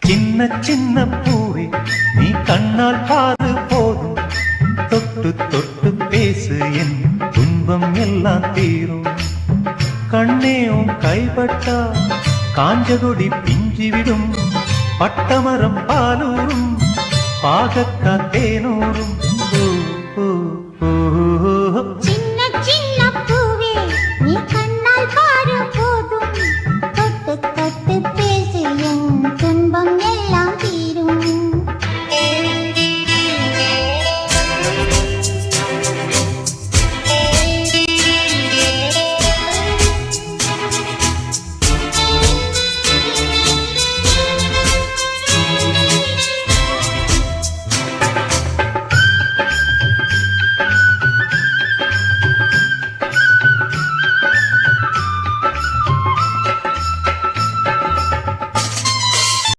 சின்ன சின்ன பூவே நீ கண்ணால் பாரு போதும், தொட்டு தொட்டு பேசு என் துன்பம் எல்லாம் தீரும். கண்ணேவும் கைப்பட்டா காஞ்சகொடி பிஞ்சிவிடும், பட்டமரம் பாலூரும் பாகக்கா தேனூரும். ஓ ஓ ஓ